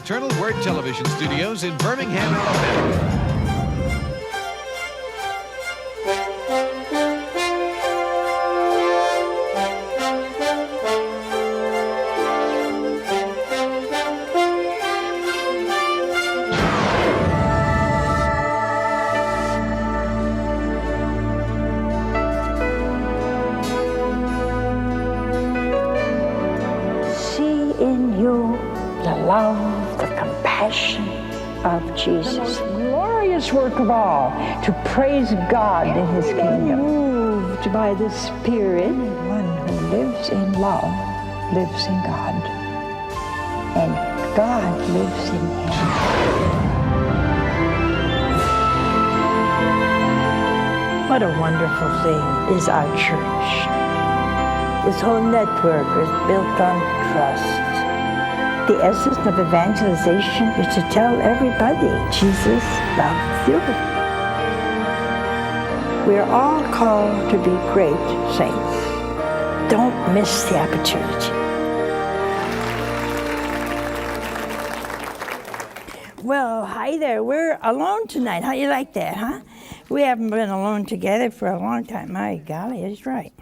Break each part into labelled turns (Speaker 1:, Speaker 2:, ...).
Speaker 1: Eternal Word Television Studios in Birmingham, Alabama.
Speaker 2: Love, the compassion of Jesus. The most glorious work of all, to praise God in His kingdom. Moved by the Spirit, one who lives in love lives in God, and God lives in him. What a wonderful thing is our church. This whole network is built on trust. The essence of evangelization is to tell everybody Jesus loves you. We are all called to be great saints. Don't miss the opportunity. Well, hi there. We're alone tonight. How you like that, huh? We haven't been alone together for a long time. My golly, it's right.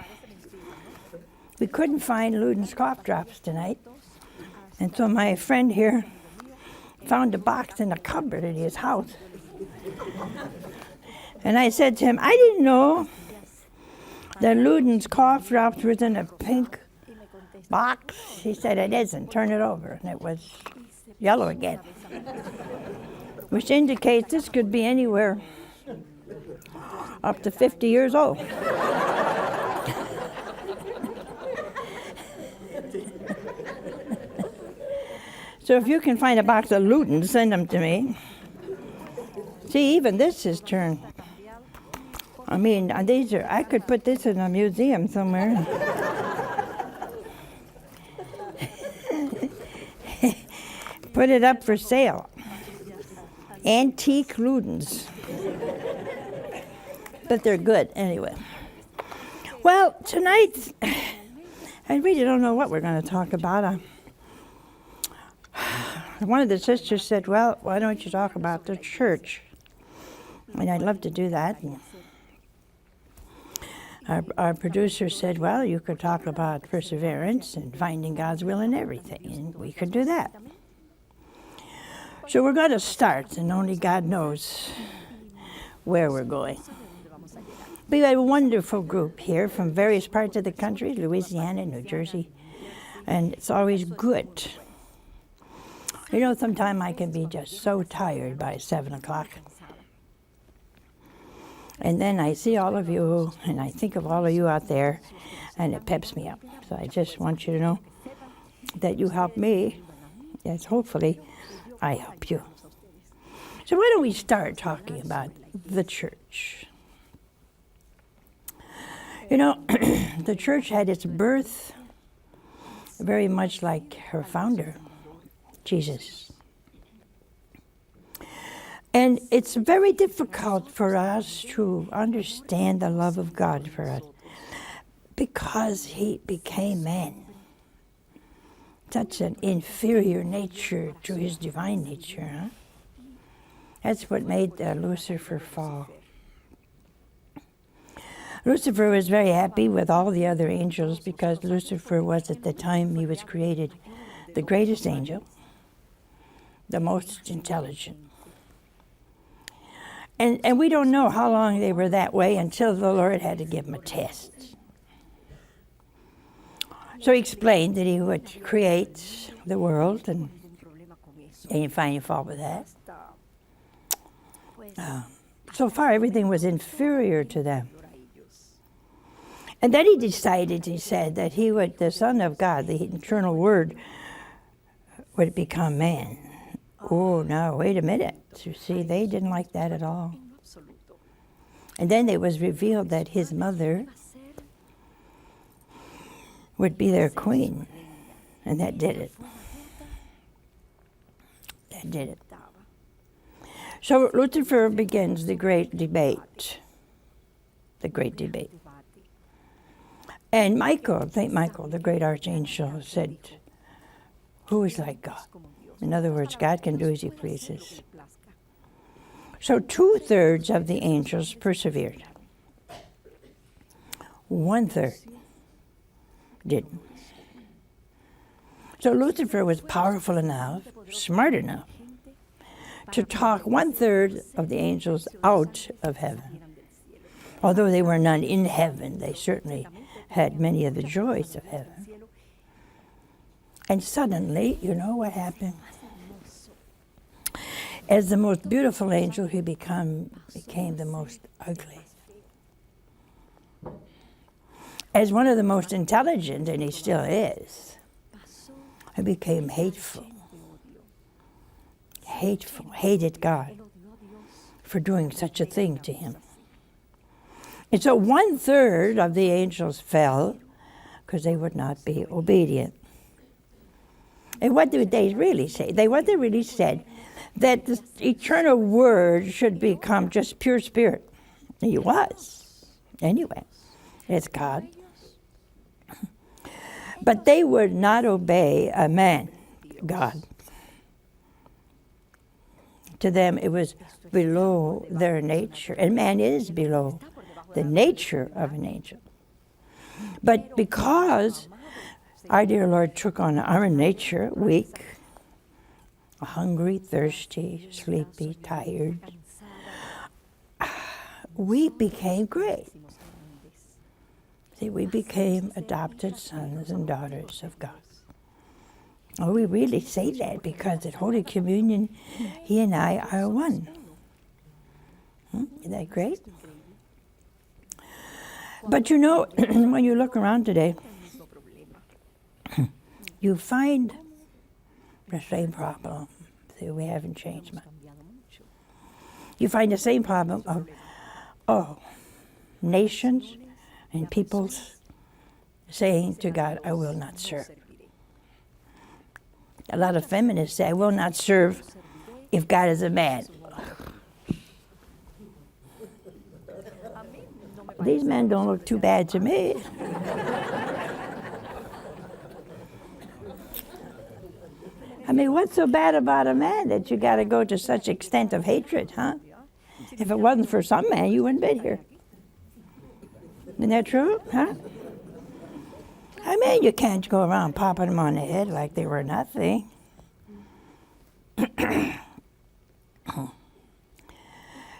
Speaker 2: We couldn't find Luden's cough drops tonight. And so my friend here found a box in a cupboard in his house. And I said to him, I didn't know that Luden's cough drops was in a pink box. He said, it isn't. Turn it over. And it was yellow again. Which indicates this could be anywhere up to 50 years old. So if you can find a box of Luton, send them to me. See, even this is turned. I mean, these are. I could put this in a museum somewhere. Put it up for sale. Antique Ludens. But they're good anyway. Well, tonight, I really don't know what we're going to talk about. One of the sisters said, well, why don't you talk about the church? And I'd love to do that. And our producer said, well, you could talk about perseverance and finding God's will in everything, and we could do that. So we're going to start, and only God knows where we're going. We have a wonderful group here from various parts of the country, Louisiana, New Jersey, and it's always good. You know, sometimes I can be just so tired by 7 o'clock. And then I see all of you, and I think of all of you out there, and it peps me up. So I just want you to know that you help me. Yes, hopefully I help you. So why don't we start talking about the church? You know, the church had its birth very much like her founder, Jesus. And it's very difficult for us to understand the love of God for us because he became man. Such an inferior nature to his divine nature, huh? That's what made Lucifer fall. Lucifer was very happy with all the other angels because Lucifer was, at the time he was created, the greatest angel, the most intelligent. And we don't know how long they were that way until the Lord had to give them a test. So he explained that he would create the world, and you find you fault with that. So far, everything was inferior to them. And then he decided, he said, that he would, the Son of God, the eternal Word, would become man. Oh, now, wait a minute. You see, they didn't like that at all. And then it was revealed that his mother would be their queen. And that did it. That did it. So Lucifer begins the great debate. The great debate. And Michael, St. Michael, the great archangel, said, who is like God? In other words, God can do as he pleases. So 2/3 of the angels persevered. 1/3 didn't. So Lucifer was powerful enough, smart enough, to talk 1/3 of the angels out of heaven. Although they were not in heaven, they certainly had many of the joys of heaven. And suddenly, you know what happened? As the most beautiful angel, he became the most ugly. As one of the most intelligent, and he still is, he became hateful. Hated God for doing such a thing to him. And so 1/3 of the angels fell because they would not be obedient. And what did they really say? They really said that the eternal word should become just pure spirit. He was. Anyway, it's God. But they would not obey a man, God. To them, it was below their nature. And man is below the nature of an angel. But because our dear Lord took on our nature, weak, hungry, thirsty, sleepy, tired, we became great. See, we became adopted sons and daughters of God. Oh, we really say that because at Holy Communion, he and I are one. Isn't that great? But you know, when you look around today, you find the same problem. See, we haven't changed much. You find the same problem of nations and peoples saying to God, I will not serve. A lot of feminists say, I will not serve if God is a man. These men don't look too bad to me. I mean, what's so bad about a man that you got to go to such extent of hatred, huh? If it wasn't for some man, you wouldn't be here. Isn't that true, huh? I mean, you can't go around popping them on the head like they were nothing.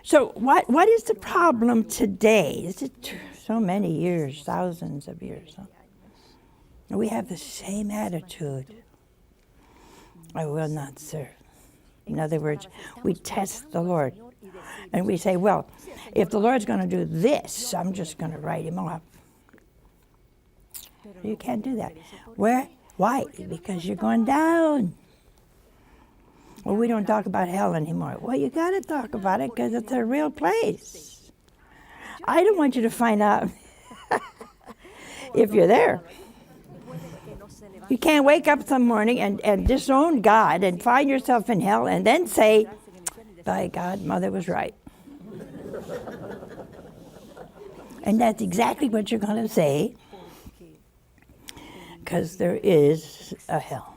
Speaker 2: So what is the problem today? Is it so many years, thousands of years? Huh? We have the same attitude. I will not serve. In other words, we test the Lord. And we say, well, if the Lord's going to do this, I'm just going to write him off. You can't do that. Where? Why? Because you're going down. Well, we don't talk about hell anymore. Well, you got to talk about it because it's a real place. I don't want you to find out if you're there. You can't wake up some morning and disown God and find yourself in hell and then say, by God, Mother was right. And that's exactly what you're going to say, because there is a hell.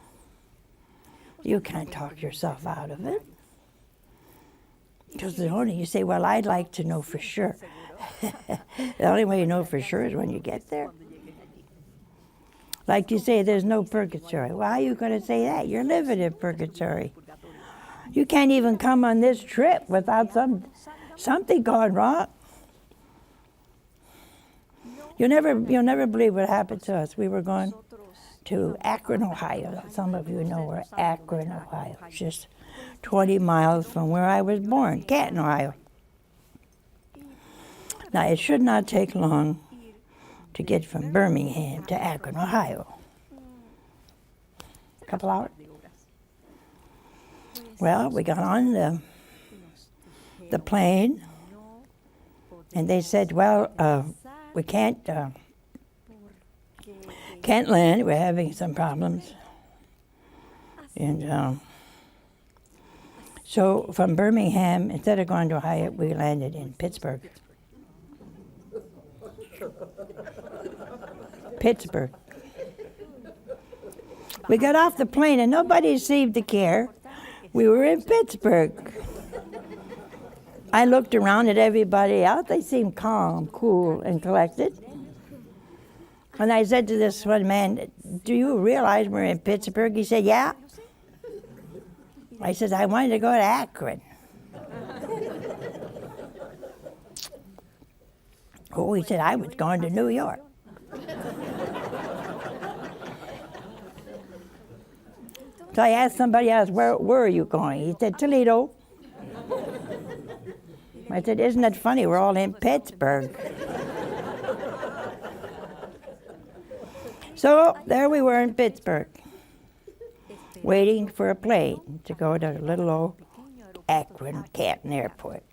Speaker 2: You can't talk yourself out of it. Because you say, well, I'd like to know for sure. The only way you know for sure is when you get there. Like you say, there's no purgatory. Well, how are you going to say that? You're living in purgatory. You can't even come on this trip without something going wrong. You'll never believe what happened to us. We were going to Akron, Ohio. Some of you know where Akron, Ohio. It's just 20 miles from where I was born, Canton, Ohio. Now, it should not take long to get from Birmingham to Akron, Ohio. A couple hours. Well, we got on the plane, and they said, well, we can't land. We're having some problems. And so from Birmingham, instead of going to Ohio, we landed in Pittsburgh. Pittsburgh. We got off the plane and nobody seemed to care. We were in Pittsburgh. I looked around at everybody else. They seemed calm, cool, and collected. And I said to this one man, "Do you realize we're in Pittsburgh?" He said, "Yeah." I said, "I wanted to go to Akron." Oh, he said, "I was going to New York." So I asked somebody else, where are you going? He said, "Toledo." I said, "Isn't it funny, we're all in Pittsburgh." So there we were in Pittsburgh, waiting for a plane to go to little old Akron Canton Airport.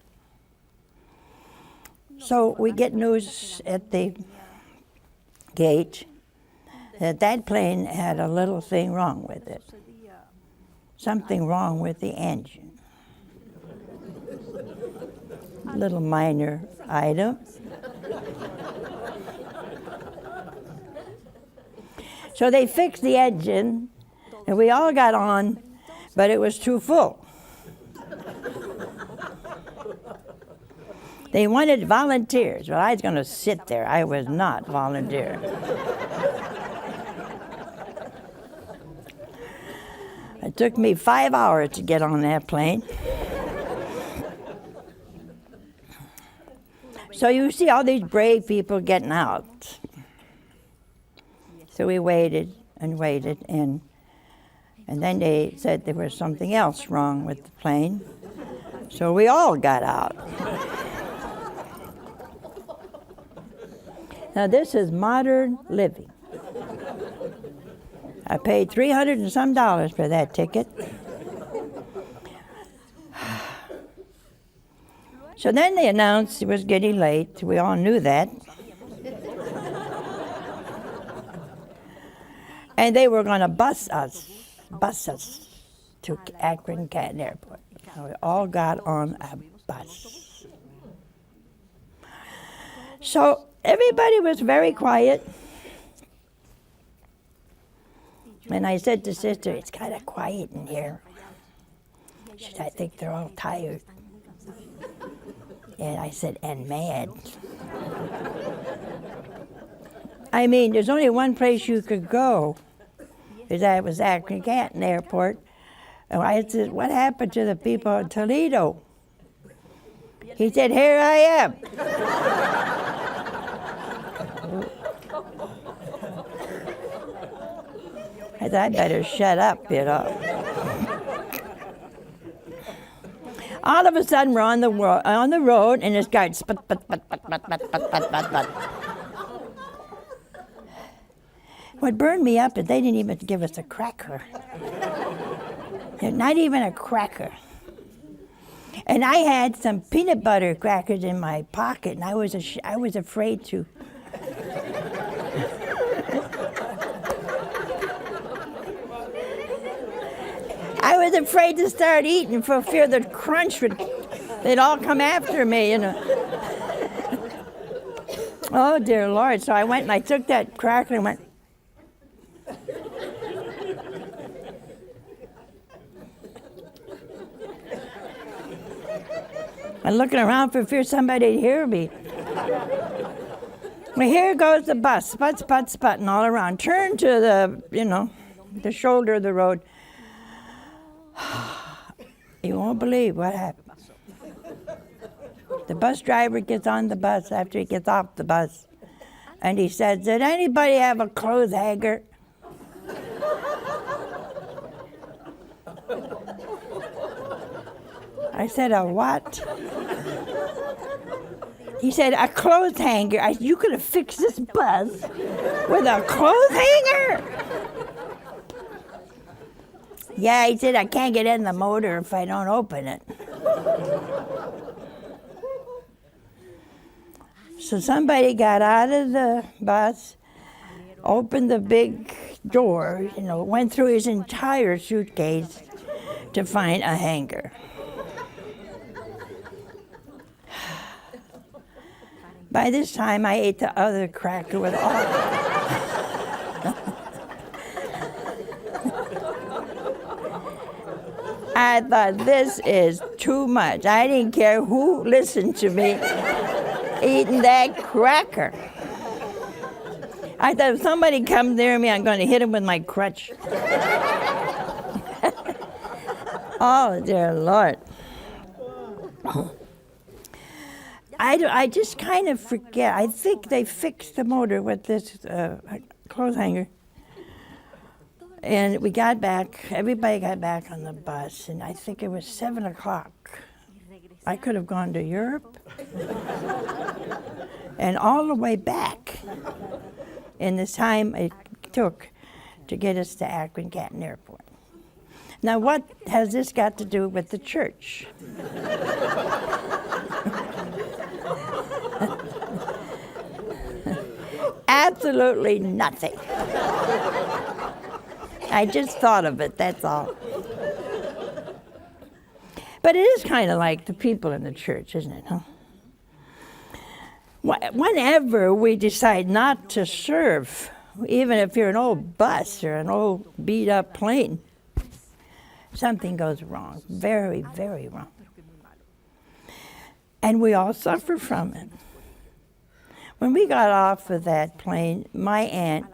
Speaker 2: So we get news at the gate that plane had a little thing wrong with it. Something wrong with the engine. Little minor item. So they fixed the engine, and we all got on, but it was too full. They wanted volunteers. Well, I was going to sit there. I was not volunteering. It took me 5 hours to get on that plane. So you see all these brave people getting out. So we waited and waited, and then they said there was something else wrong with the plane. So we all got out. Now this is modern living. I paid $300 and some for that ticket. So then they announced it was getting late. We all knew that. And they were going to bus us to Akron Canton Airport. So we all got on a bus. So everybody was very quiet. And I said to Sister, "It's kind of quiet in here." She said, "I think they're all tired." And I said, "And mad." I mean, there's only one place you could go. That was Akron Canton Airport. And I said, "What happened to the people in Toledo?" He said, "Here I am." I said, "I better shut up, you know." All of a sudden, we're on the road, and it's going sput, sput, sput, sput, sput, sput, sput, sput, sput. What burned me up is they didn't even give us a cracker. Not even a cracker. And I had some peanut butter crackers in my pocket, and I was afraid to. I was afraid to start eating for fear the crunch they'd all come after me, you know. Oh, dear Lord. So I went and I took that cracker and went. I'm looking around for fear somebody'd hear me. Well, here goes the bus, sput, sput, sputting all around. Turn to the shoulder of the road. You won't believe what happened. The bus driver gets on the bus after he gets off the bus, and he says, "Did anybody have a clothes hanger?" I said, "A what?" He said, "A clothes hanger." You could have fixed this bus with a clothes hanger? Yeah, he said, "I can't get in the motor if I don't open it." So somebody got out of the bus, opened the big door, went through his entire suitcase to find a hanger. By this time, I ate the other cracker with all. I thought, this is too much. I didn't care who listened to me eating that cracker. I thought, if somebody comes near me, I'm going to hit him with my crutch. Oh, dear Lord. I just kind of forget. I think they fixed the motor with this clothes hanger. And we got back, everybody got back on the bus, and I think it was 7 o'clock. I could have gone to Europe and all the way back in the time it took to get us to Akron Canton Airport. Now, what has this got to do with the church? Absolutely nothing. I just thought of it, that's all. But it is kind of like the people in the church, isn't it, huh? Whenever we decide not to serve, even if you're an old bus or an old beat-up plane, something goes wrong, very, very wrong. And we all suffer from it. When we got off of that plane, my aunt,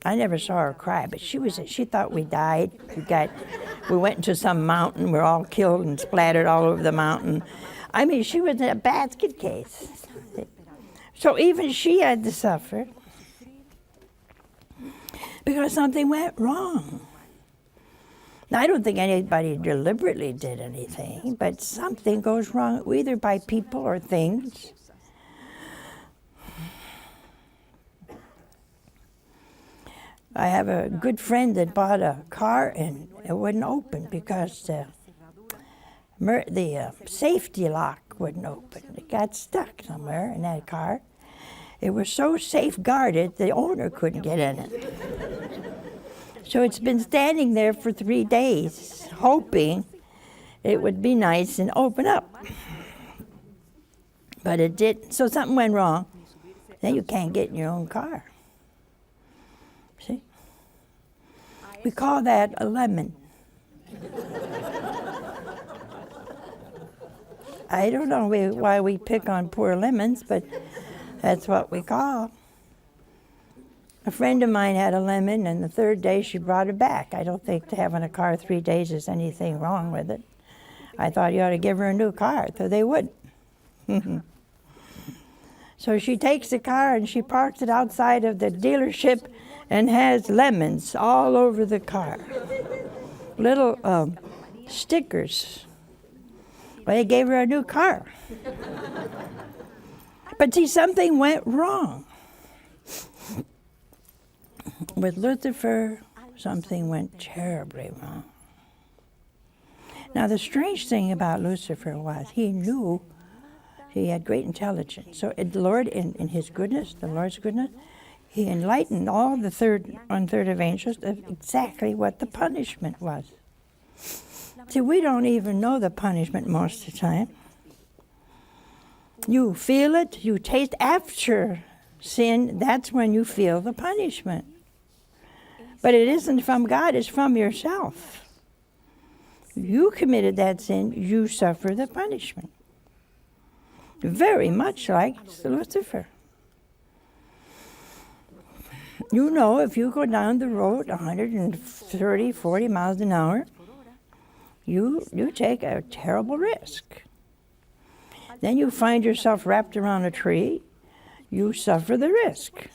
Speaker 2: I never saw her cry, but she thought we died. We went into some mountain, we're all killed and splattered all over the mountain. I mean, she was in a basket case. So even she had to suffer because something went wrong. Now, I don't think anybody deliberately did anything, but something goes wrong, either by people or things. I have a good friend that bought a car and it wouldn't open because the safety lock wouldn't open. It got stuck somewhere in that car. It was so safeguarded, the owner couldn't get in it. So it's been standing there for 3 days, hoping it would be nice and open up. But it didn't. So something went wrong. Then you can't get in your own car. See? We call that a lemon. I don't know why we pick on poor lemons, but that's what we call. A friend of mine had a lemon, and the 3rd day she brought it back. I don't think having a car 3 days is anything wrong with it. I thought you ought to give her a new car, so they would. So she takes the car and she parks it outside of the dealership and has lemons all over the car. Little stickers. Well, they gave her a new car. But see, something went wrong. With Lucifer, something went terribly wrong. Now, the strange thing about Lucifer was he knew he had great intelligence. So the Lord, in his goodness, the Lord's goodness, he enlightened all the one-third of angels of exactly what the punishment was. See, we don't even know the punishment most of the time. You feel it, you taste after sin, that's when you feel the punishment. But it isn't from God, it's from yourself. You committed that sin, you suffer the punishment. Very much like Lucifer. You know, if you go down the road 130, 40 miles an hour, you take a terrible risk. Then you find yourself wrapped around a tree, you suffer the risk.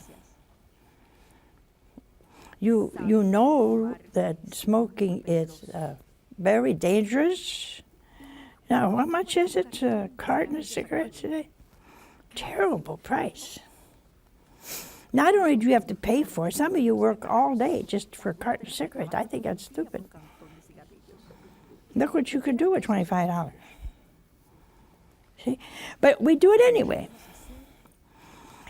Speaker 2: You know that smoking is very dangerous. Now, how much is it, a carton of cigarettes today? Terrible price. Not only do you have to pay for it, some of you work all day just for a carton of cigarettes. I think that's stupid. Look what you could do with $25. See? But we do it anyway.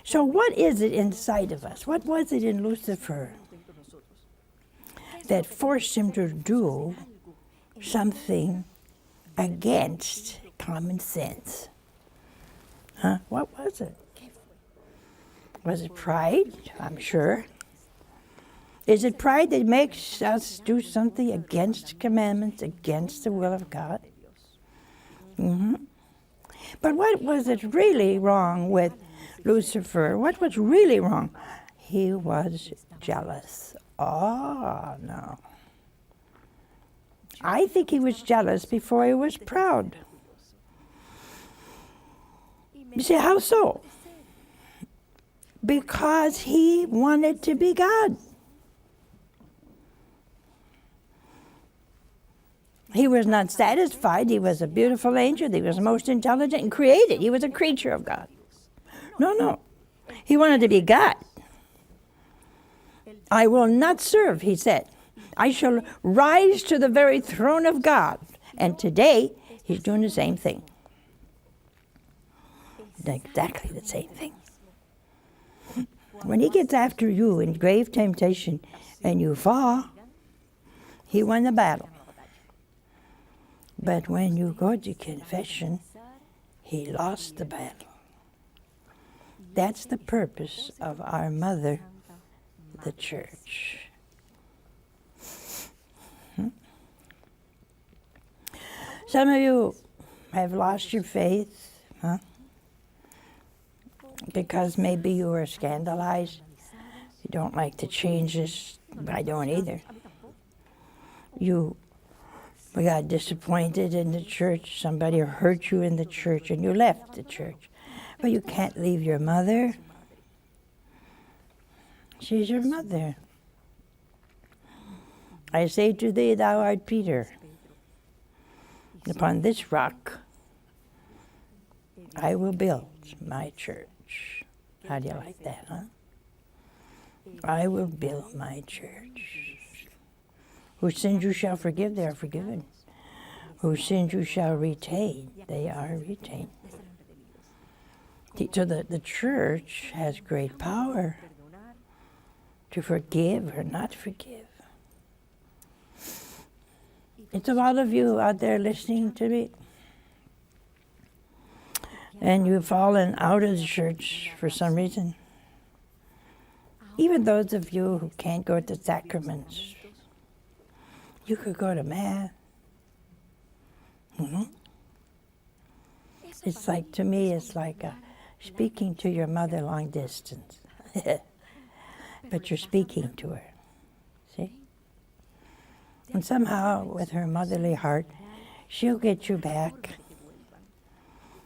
Speaker 2: So what is it inside of us? What was it in Lucifer that forced him to do something against common sense? Huh? What was it? Was it pride? I'm sure. Is it pride that makes us do something against commandments, against the will of God? But what was it really wrong with Lucifer? What was really wrong? He was jealous. Oh, no. I think he was jealous before he was proud. You see, how so? Because he wanted to be God. He was not satisfied. He was a beautiful angel. He was most intelligent and created. He was a creature of God. No. He wanted to be God. I will not serve, he said. I shall rise to the very throne of God. And today, he's doing the same thing. Exactly the same thing. When he gets after you in grave temptation and you fall, he won the battle. But when you go to confession, he lost the battle. That's the purpose of our mother, the church. Some of you have lost your faith, because maybe you were scandalized. You don't like the changes. I don't either. You got disappointed in the church. Somebody hurt you in the church and you left the church. But you can't leave your mother. She's your mother. I say to thee, thou art Peter. Upon this rock I will build my church. How do you like that, huh? I will build my church. Whose sins you shall forgive, they are forgiven. Whose sins you shall retain, they are retained. So the church has great power to forgive or not forgive. It's a lot of you out there listening to me, and you've fallen out of the church for some reason. Even those of you who can't go to sacraments, you could go to Mass. It's like, to me, it's like speaking to your mother long distance. But you're speaking to her, see? And somehow, with her motherly heart, she'll get you back.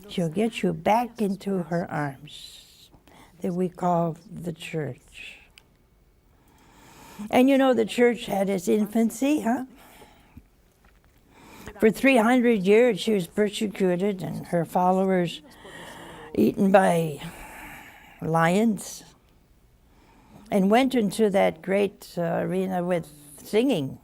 Speaker 2: She'll get you back into her arms that we call the church. And you know, the church had its infancy, huh? For 300 years, she was persecuted and her followers eaten by lions, and went into that great arena with singing.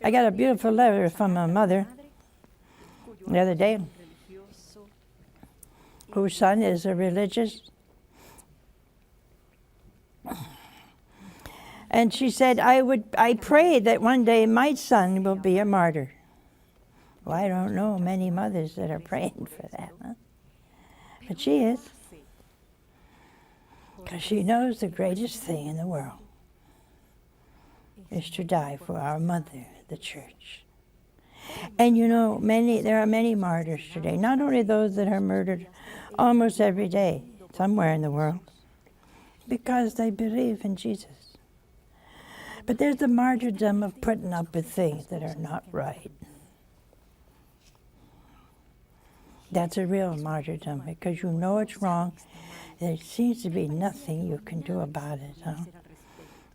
Speaker 2: I got a beautiful letter from my mother the other day, whose son is a religious. And she said, I pray that one day my son will be a martyr. Well, I don't know many mothers that are praying for that, huh? But she is. Because she knows the greatest thing in the world is to die for our mother, the church. And you know, there are many martyrs today, not only those that are murdered almost every day, somewhere in the world, because they believe in Jesus. But there's the martyrdom of putting up with things that are not right. That's a real martyrdom, because you know it's wrong. There seems to be nothing you can do about it, huh?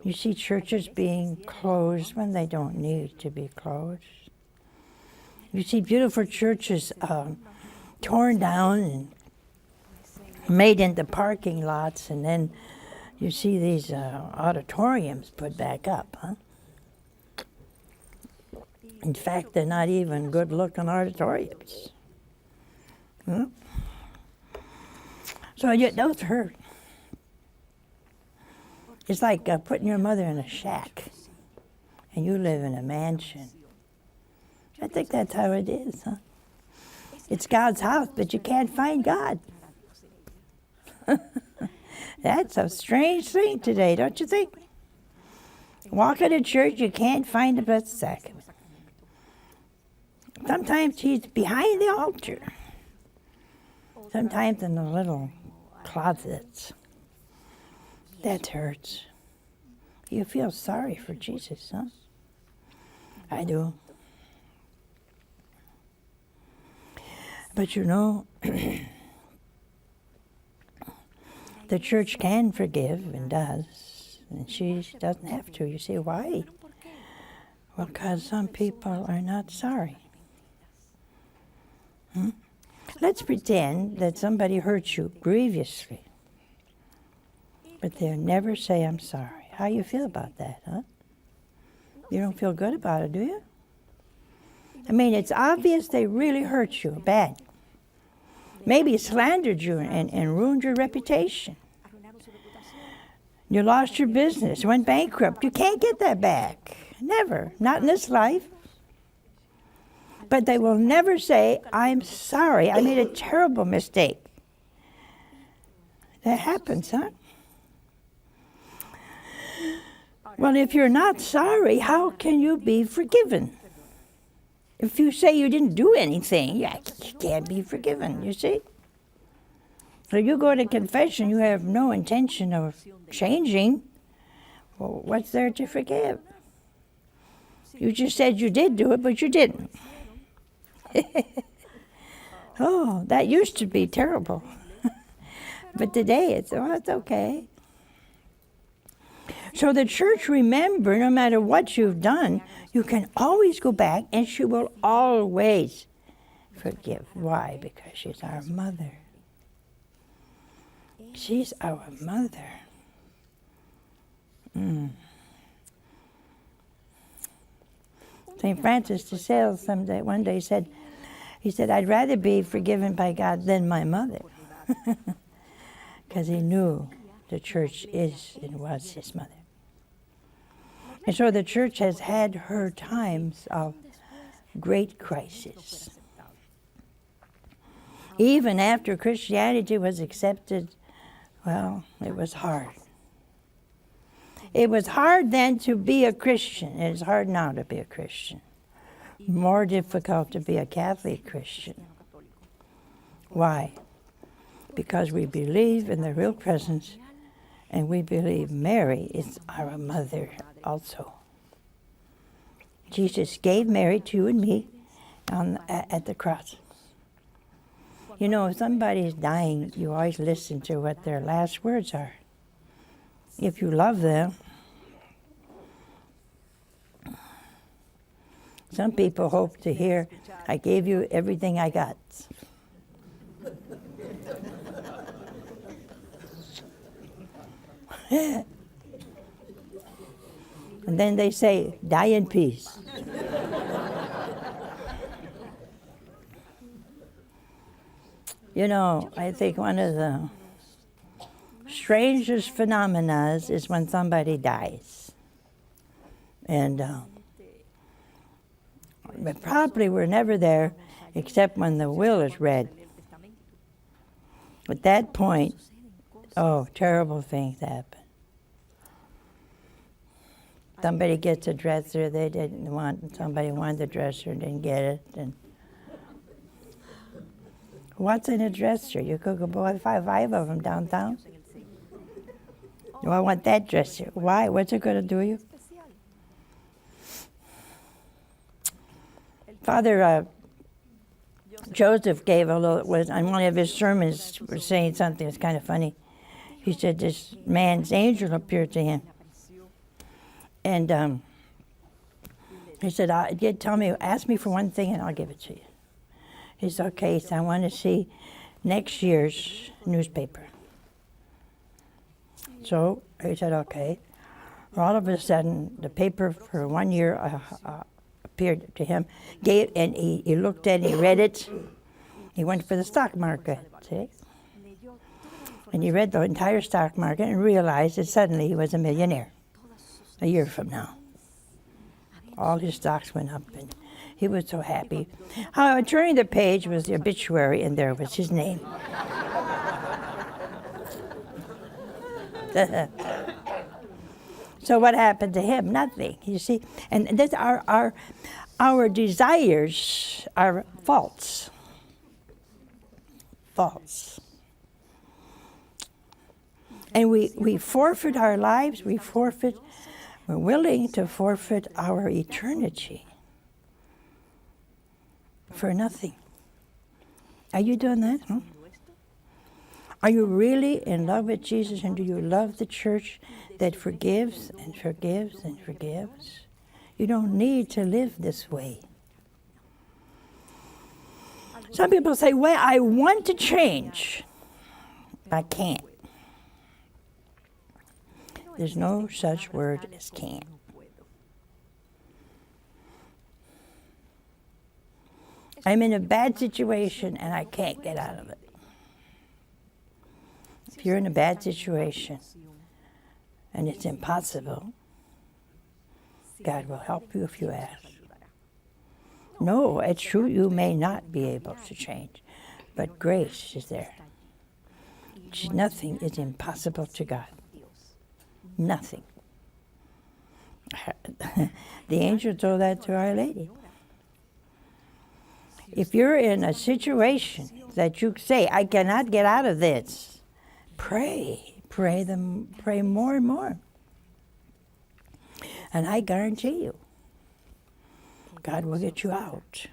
Speaker 2: You see churches being closed when they don't need to be closed. You see beautiful churches torn down and made into parking lots, and then you see these auditoriums put back up, huh? In fact, they're not even good-looking auditoriums. Hmm? So those hurt. It's like putting your mother in a shack, and you live in a mansion. I think that's how it is, huh? It's God's house, but you can't find God. That's a strange thing today, don't you think? Walk into church, you can't find the Blessed Sacrament. Sometimes he's behind the altar. Sometimes in the little closets. That hurts. You feel sorry for Jesus, huh? I do. But you know, the church can forgive and does, and she doesn't have to. You say, why? Well, because some people are not sorry. Let's pretend that somebody hurt you grievously, but they'll never say, I'm sorry. How you feel about that, huh? You don't feel good about it, do you? I mean, it's obvious they really hurt you bad. Maybe slandered you and ruined your reputation. You lost your business, went bankrupt. You can't get that back. Never. Not in this life. But they will never say, I'm sorry, I made a terrible mistake. That happens, huh? Well, if you're not sorry, how can you be forgiven? If you say you didn't do anything, you can't be forgiven, you see? So you go to confession, you have no intention of changing. Well, what's there to forgive? You just said you did do it, but you didn't. Oh, that used to be terrible. But today it's okay. So the church, remember, no matter what you've done, you can always go back and she will always forgive. Why? Because she's our mother. She's our mother. St. Francis de Sales one day said, I'd rather be forgiven by God than my mother. Because he knew the church is and was his mother. And so the church has had her times of great crisis. Even after Christianity was accepted, well, it was hard. It was hard then to be a Christian. It is hard now to be a Christian. More difficult to be a Catholic Christian. Why? Because we believe in the real presence, and we believe Mary is our mother also. Jesus gave Mary to you and me at the cross. You know, if somebody's dying, you always listen to what their last words are. If you love them. Some people hope to hear, I gave you everything I got. And then they say, die in peace. You know, I think one of the strangest phenomena is when somebody dies. And but probably we're never there except when the will is read. At that point, oh, terrible things happen. Somebody gets a dresser they didn't want, somebody wanted the dresser and didn't get it. And what's in a dresser? You could go buy five of them downtown. I want that dresser. Why? What's it going to do you? Father Joseph gave was on one of his sermons, was saying something that's kind of funny. He said this man's angel appeared to him. And he said, ask me for one thing and I'll give it to you. He said, okay, so I want to see next year's newspaper. So he said, okay. All of a sudden, the paper for 1 year appeared to him, and he looked at it, he read it. He went for the stock market, see? And he read the entire stock market and realized that suddenly he was a millionaire a year from now. All his stocks went up and he was so happy. Turning the page was the obituary and there was his name. So what happened to him? Nothing. You see, and this our desires are false. False. And we forfeit our lives. We're willing to forfeit our eternity for nothing. Are you doing that? Huh? Are you really in love with Jesus, and do you love the church that forgives and forgives and forgives? You don't need to live this way. Some people say, well, I want to change. I can't. There's no such word as can't. I'm in a bad situation and I can't get out of it. If you're in a bad situation and it's impossible, God will help you if you ask. No, it's true, you may not be able to change, but grace is there. Nothing is impossible to God. Nothing. The angel told that to Our Lady. If you're in a situation that you say, I cannot get out of this, pray more and more. And I guarantee you, God will get you out.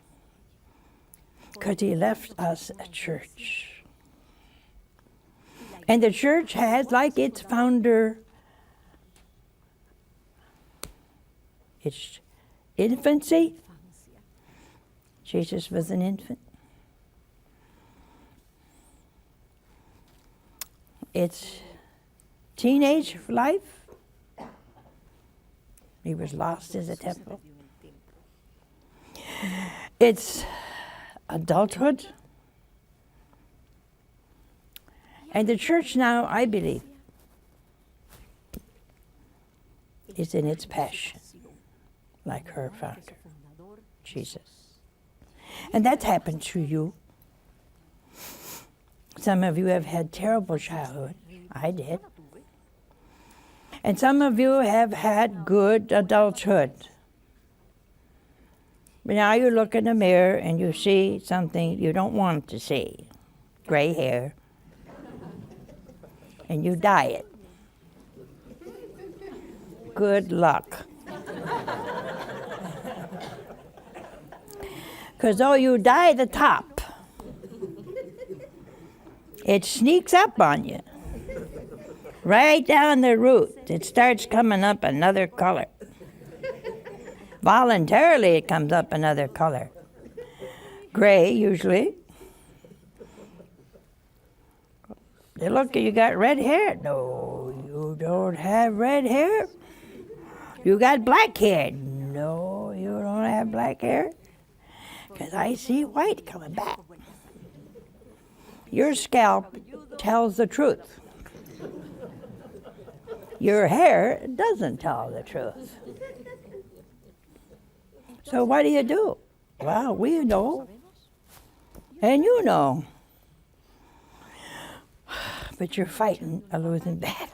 Speaker 2: Because He left us a church. And the church has, like its founder, its infancy. Jesus was an infant. Its teenage life. He was lost as a temple. Its adulthood. And the church now, I believe, is in its passion, like her founder, Jesus. And that's happened to you. Some of you have had terrible childhood. I did. And some of you have had good adulthood. But now you look in the mirror and you see something you don't want to see. Gray hair. And you dye it. Good luck. Because though you dye the top, it sneaks up on you. Right down the root, it starts coming up another color. Voluntarily, it comes up another color. Gray, usually. They look, you got red hair. No, you don't have red hair. You got black hair. No, you don't have black hair. Because I see white coming back. Your scalp tells the truth. Your hair doesn't tell the truth. So what do? Well, we know. And you know. But you're fighting a losing battle.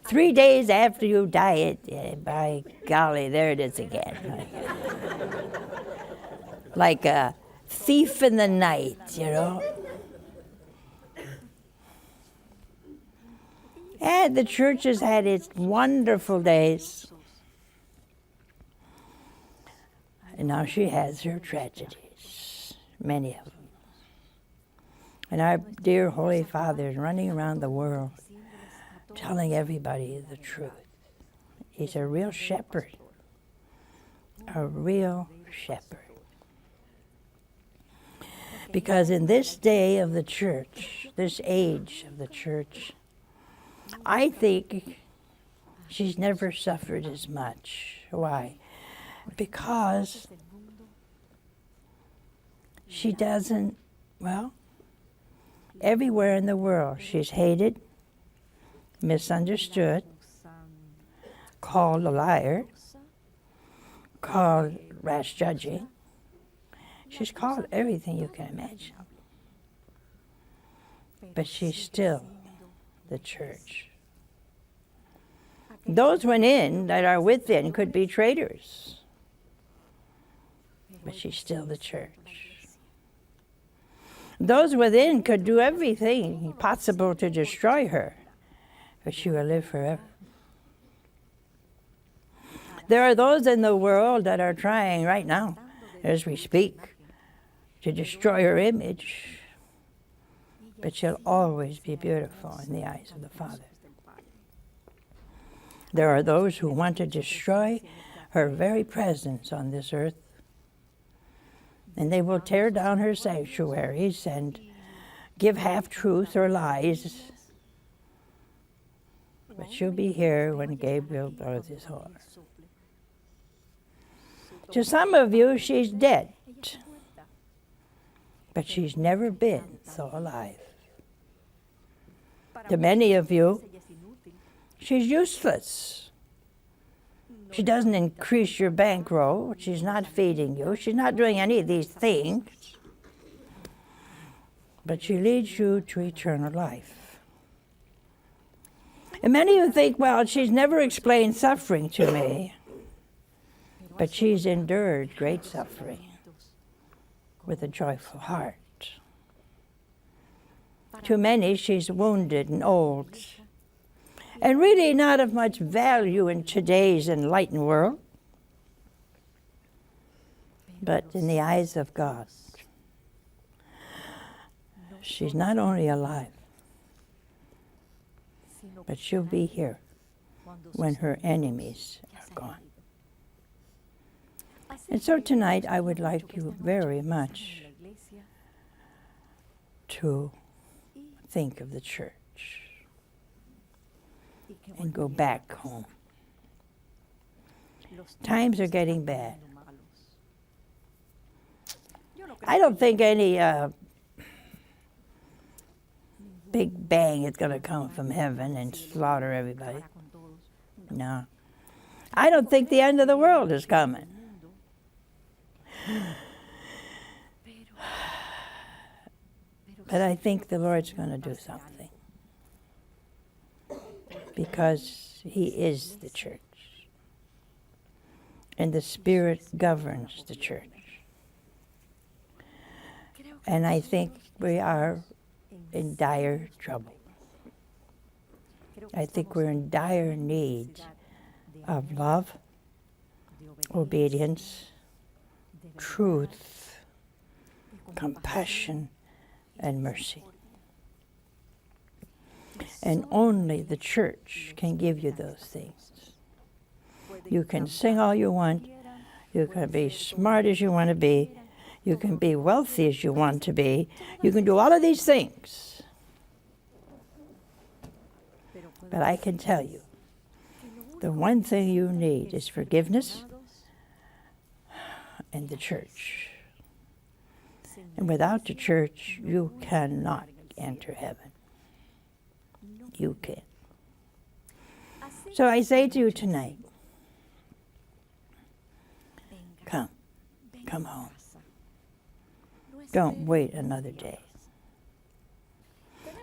Speaker 2: 3 days after you dye it, by golly, there it is again. Like a thief in the night, you know. And the church has had its wonderful days. And now she has her tragedies, many of them. And our dear Holy Father is running around the world telling everybody the truth. He's a real shepherd. A real shepherd. Because in this day of the church, this age of the church, I think she's never suffered as much. Why? Because she doesn't, well, everywhere in the world she's hated, misunderstood, called a liar, called rash judging. She's called everything you can imagine. But she's still the church. Those within that are within could be traitors, but she's still the church. Those within could do everything possible to destroy her, but she will live forever. There are those in the world that are trying right now, as we speak, to destroy her image, but she'll always be beautiful in the eyes of the Father. There are those who want to destroy her very presence on this earth, and they will tear down her sanctuaries and give half-truths or lies, but she'll be here when Gabriel blows his horn. To some of you, she's dead, but she's never been so alive. To many of you, she's useless. She doesn't increase your bankroll. She's not feeding you. She's not doing any of these things. But she leads you to eternal life. And many of you think, well, she's never explained suffering to me. But she's endured great suffering with a joyful heart. To many, she's wounded and old, and really not of much value in today's enlightened world. But in the eyes of God, she's not only alive, but she'll be here when her enemies are gone. And so tonight I would like you very much to think of the church and go back home. Times are getting bad. I don't think any big bang is going to come from heaven and slaughter everybody. No. I don't think the end of the world is coming. But I think the Lord's going to do something, because He is the church, and the Spirit governs the church. And I think we are in dire trouble. I think we're in dire need of love, obedience, truth, compassion, and mercy. And only the church can give you those things. You can sing all you want. You can be smart as you want to be. You can be wealthy as you want to be. You can do all of these things. But I can tell you, the one thing you need is forgiveness and the church. And without the church, you cannot enter heaven. You can't. So I say to you tonight, come home. Don't wait another day.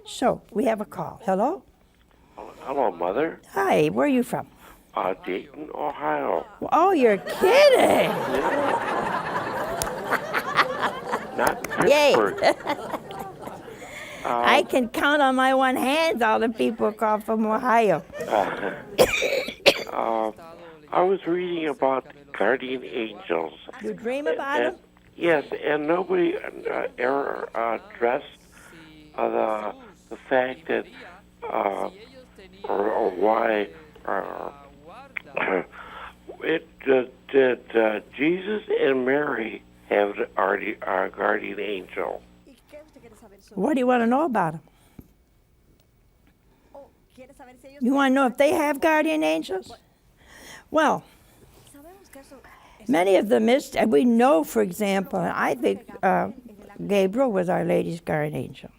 Speaker 2: So, we have a call. Hello?
Speaker 3: Hello, Mother.
Speaker 2: Hi, where are you from?
Speaker 3: Dayton, Ohio.
Speaker 2: Oh, you're kidding!
Speaker 3: Not
Speaker 2: Yay!
Speaker 3: Pittsburgh.
Speaker 2: I can count on my one hand all the people who call from Ohio.
Speaker 3: I was reading about guardian angels.
Speaker 2: You dream about them?
Speaker 3: Yes, and nobody ever addressed the fact that, or why, did Jesus and Mary have our guardian angel?
Speaker 2: What do you want to know about them? You want to know if they have guardian angels? Well, many of them and we know, for example, I think Gabriel was Our Lady's guardian angel.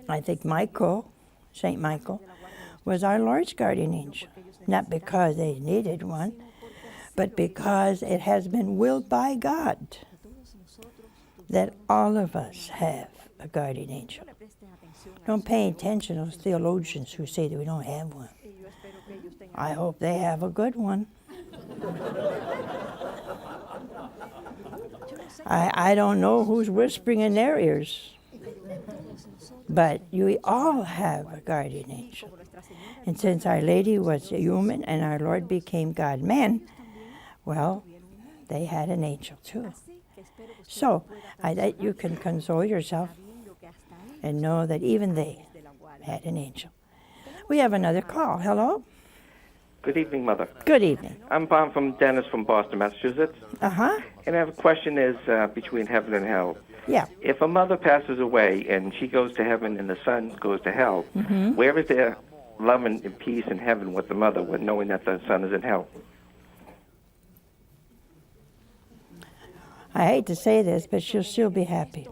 Speaker 2: I think Michael, St. Michael, was our Lord's guardian angel. Not because they needed one, but because it has been willed by God that all of us have a guardian angel. Don't pay attention to those theologians who say that we don't have one. I hope they have a good one. I don't know who's whispering in their ears, but you all have a guardian angel. And since Our Lady was a human and our Lord became God-man, well, they had an angel too. So you can console yourself and know that even they had an angel. We have another call. Hello?
Speaker 4: Good evening, Mother.
Speaker 2: Good evening.
Speaker 4: I'm from Dennis from Boston, Massachusetts.
Speaker 2: Uh-huh.
Speaker 4: And I have a question is between heaven and hell.
Speaker 2: Yeah.
Speaker 4: If a mother passes away and she goes to heaven and the son goes to hell, where is there love and peace in heaven with the mother with knowing that the son is in hell?
Speaker 2: I hate to say this, but she'll still be happy.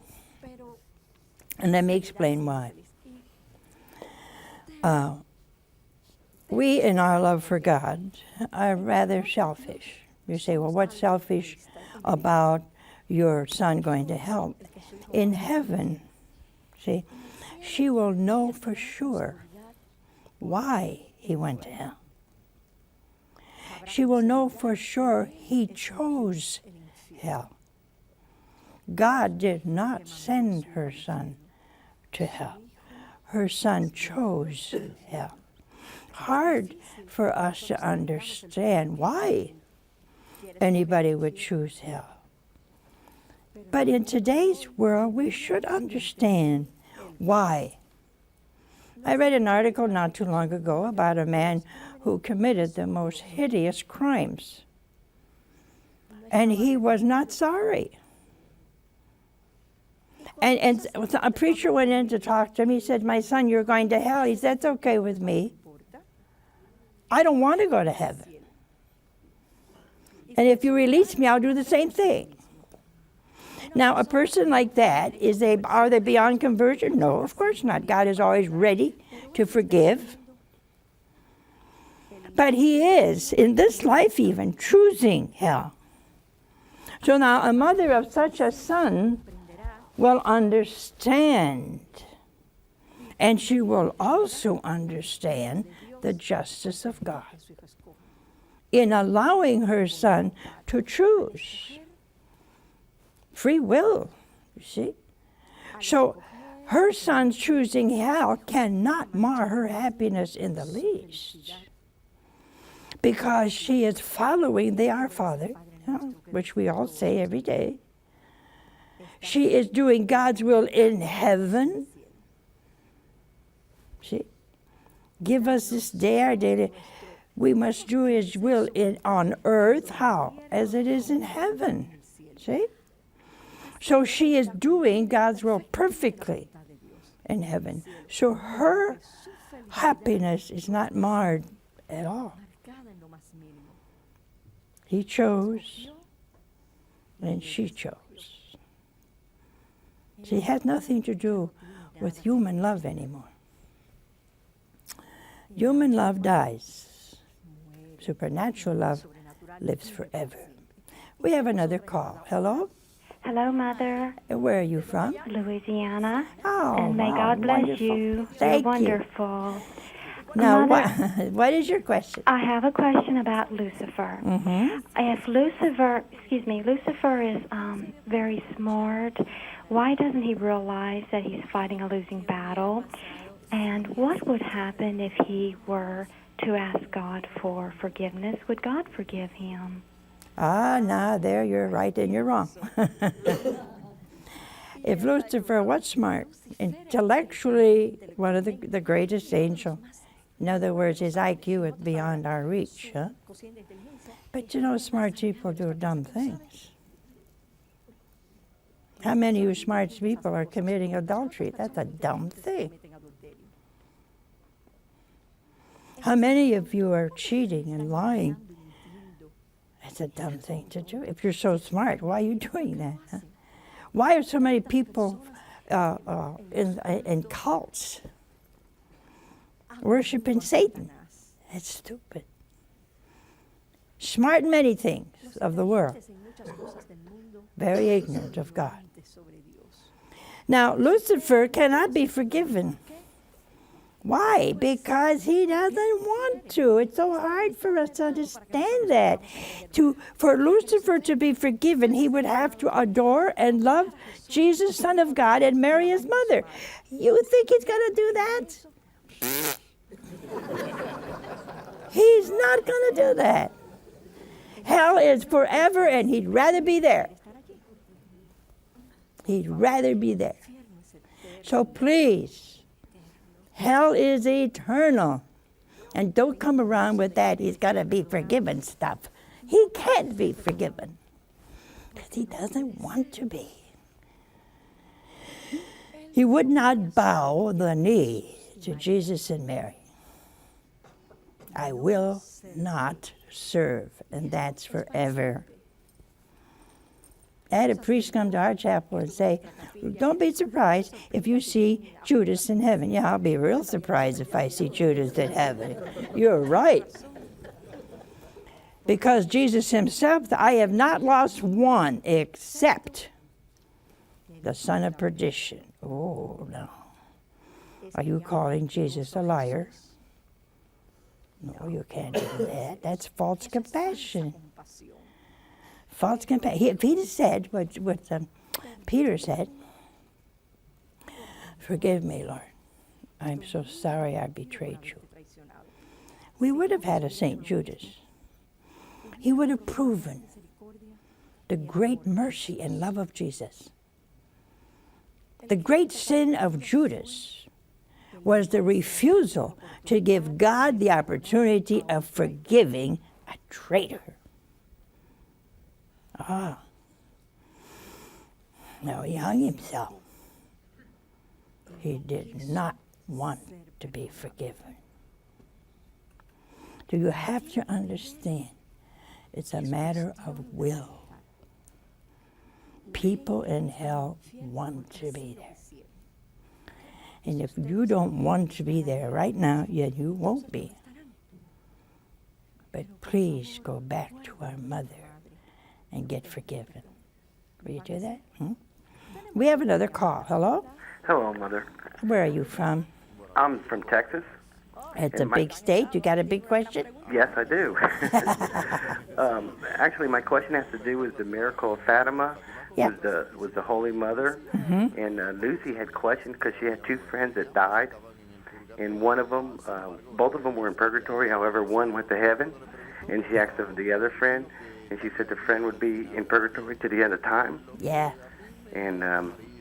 Speaker 2: And let me explain why. We, in our love for God, are rather selfish. You say, well, what's selfish about your son going to hell? In heaven, see, she will know for sure why he went to hell. She will know for sure he chose hell. God did not send her son to hell. Her son chose hell. Hard for us to understand why anybody would choose hell. But in today's world, we should understand why. I read an article not too long ago about a man who committed the most hideous crimes. And he was not sorry. And a preacher went in to talk to him. He said, my son, you're going to hell. He said, that's okay with me. I don't want to go to heaven. And if you release me, I'll do the same thing. Now, a person like that, are they beyond conversion? No, of course not. God is always ready to forgive. But he is, in this life even, choosing hell. So now a mother of such a son will understand. And she will also understand the justice of God in allowing her son to choose. Free will, you see. So her son choosing hell cannot mar her happiness in the least, because she is following the Our Father, which we all say every day. She is doing God's will in heaven. See? Give us this day our daily. We must do his will on earth. How? As it is in heaven. See? So she is doing God's will perfectly in heaven. So her happiness is not marred at all. He chose, and she chose. See, it has nothing to do with human love anymore. Human love dies. Supernatural love lives forever. We have another call. Hello?
Speaker 5: Hello, Mother.
Speaker 2: Where are you from?
Speaker 5: Louisiana.
Speaker 2: Oh,
Speaker 5: and may
Speaker 2: wow,
Speaker 5: God bless
Speaker 2: wonderful.
Speaker 5: you.
Speaker 2: Thank
Speaker 5: You're
Speaker 2: you.
Speaker 5: wonderful.
Speaker 2: Now,
Speaker 5: Mother,
Speaker 2: what is your question?
Speaker 5: I have a question about Lucifer. If Lucifer is very smart, why doesn't he realize that he's fighting a losing battle? And what would happen if he were to ask God for forgiveness? Would God forgive him?
Speaker 2: Now there you're right and you're wrong. If Lucifer was smart, intellectually one of the greatest angel, in other words, his IQ is beyond our reach, huh? But you know, smart people do dumb things. How many of you smart people are committing adultery? That's a dumb thing. How many of you are cheating and lying? That's a dumb thing to do. If you're so smart, why are you doing that? Huh? Why are so many people in cults worshiping Satan? That's stupid. Smart in many things of the world, very ignorant of God. Now, Lucifer cannot be forgiven Why? Because he doesn't want to. It's so hard for us to understand that. For Lucifer to be forgiven, he would have to adore and love Jesus, Son of God, and marry his mother. You think he's going to do that? He's not going to do that. Hell is forever, and he'd rather be there. He'd rather be there. So please, hell is eternal. And don't come around with that, he's got to be forgiven stuff. He can't be forgiven because he doesn't want to be. He would not bow the knee to Jesus and Mary. I will not serve, and that's forever. I had a priest come to our chapel and say, don't be surprised if you see Judas in heaven. Yeah, I'll be real surprised if I see Judas in heaven. You're right. Because Jesus himself, I have not lost one except the son of perdition. Oh, no. Are you calling Jesus a liar? No, you can't do that. That's false compassion. False compassion. If he'd have said what Peter said, forgive me, Lord. I'm so sorry I betrayed you. We would have had a St. Judas. He would have proven the great mercy and love of Jesus. The great sin of Judas was the refusal to give God the opportunity of forgiving a traitor. No, he hung himself. He did not want to be forgiven. Do you have to understand? It's a matter of will. People in hell want to be there. And if you don't want to be there right now, yet you won't be. But please go back to our mother and get forgiven. Will you do that? We have another call. Hello?
Speaker 6: Hello, Mother.
Speaker 2: Where are you from?
Speaker 6: I'm from Texas.
Speaker 2: It's a big state. You got a big question?
Speaker 6: Yes, I do. Actually, my question has to do with the miracle of Fatima.
Speaker 2: Yeah.
Speaker 6: Was the Holy Mother. Mm-hmm. And Lucy had questions because she had two friends that died. And one of them, both of them were in purgatory. However, one went to heaven. And she asked of the other friend. And she said the friend would be in purgatory to the end of time.
Speaker 2: Yeah.
Speaker 6: And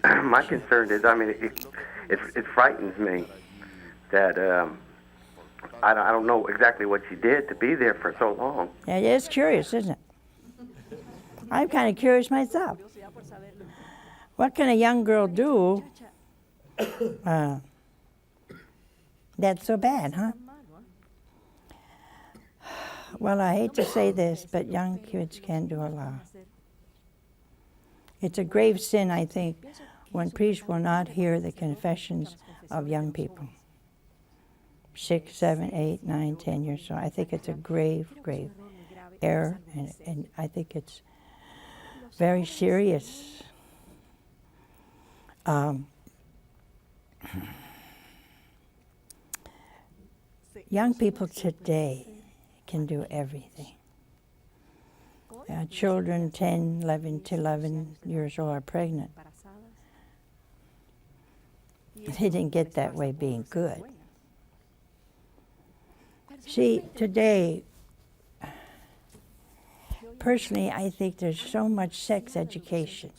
Speaker 6: my concern is, I mean, it frightens me that I don't know exactly what she did to be there for so long.
Speaker 2: Yeah, it's curious, isn't it? I'm kind of curious myself. What can a young girl do that's so bad, huh? Well, I hate to say this, but young kids can do a lot. It's a grave sin, I think, when priests will not hear the confessions of young people. 6, 7, 8, 9, 10 years old. I think it's a grave, grave error, and I think it's very serious. Young people today can do everything. Children 10, 11 years old are pregnant. They didn't get that way being good. See, today, personally, I think there's so much sex education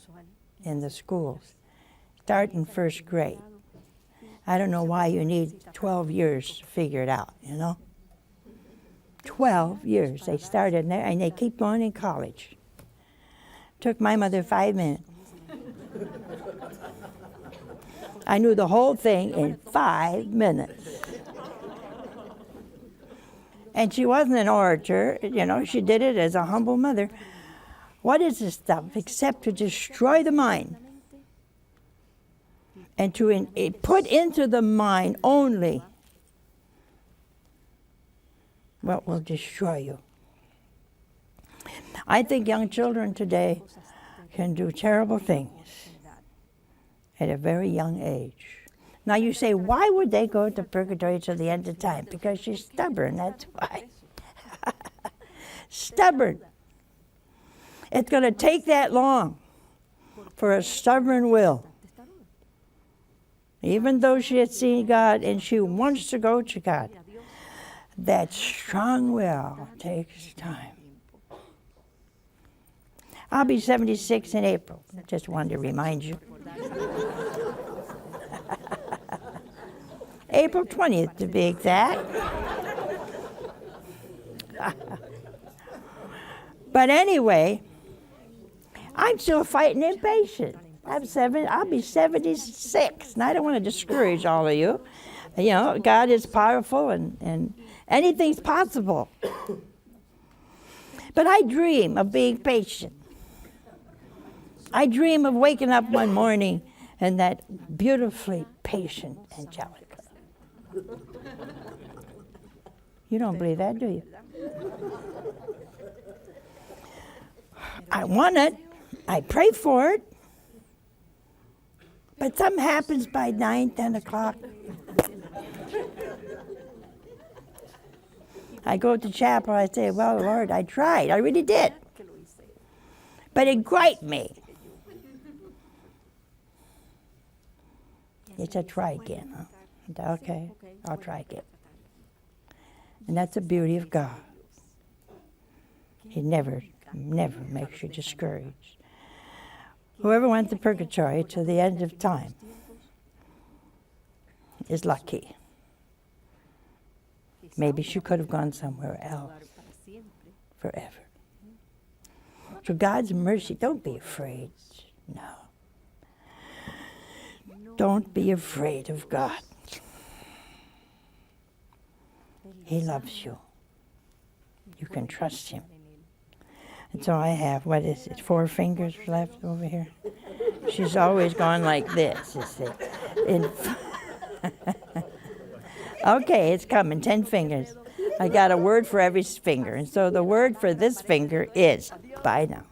Speaker 2: in the schools. Start in first grade. I don't know why you need 12 years to figure it out, you know? 12 years. They started there, and they keep going in college. Took my mother 5 minutes. I knew the whole thing in 5 minutes. And she wasn't an orator, you know, she did it as a humble mother. What is this stuff except to destroy the mind? And to put into the mind only what will destroy you. I think young children today can do terrible things at a very young age. Now you say, why would they go to purgatory till the end of time? Because she's stubborn, that's why. Stubborn. It's going to take that long for a stubborn will. Even though she had seen God and she wants to go to God, that strong will takes time. I'll be 76 in April. Just wanted to remind you. April 20th to be exact. But anyway, I'm still fighting impatient. I'll be 76, and I don't want to discourage all of you. You know, God is powerful and anything's possible. But I dream of being patient. I dream of waking up one morning and that beautifully patient Angelica. You don't believe that, do you? I want it. I pray for it. But something happens by 9, 10 o'clock. I go to chapel, I say, well, Lord, I tried. I really did. But it griped me. He said, try again. Huh? I said, okay, I'll try again. And that's the beauty of God. He never makes you discouraged. Whoever went to purgatory to the end of time is lucky. Maybe she could have gone somewhere else forever. So God's mercy, don't be afraid. No. Don't be afraid of God. He loves you. You can trust him. And so I have, 4 fingers left over here? She's always gone like this, you see. Okay, it's coming, 10 fingers. I got a word for every finger. And so the word for this finger is bye now.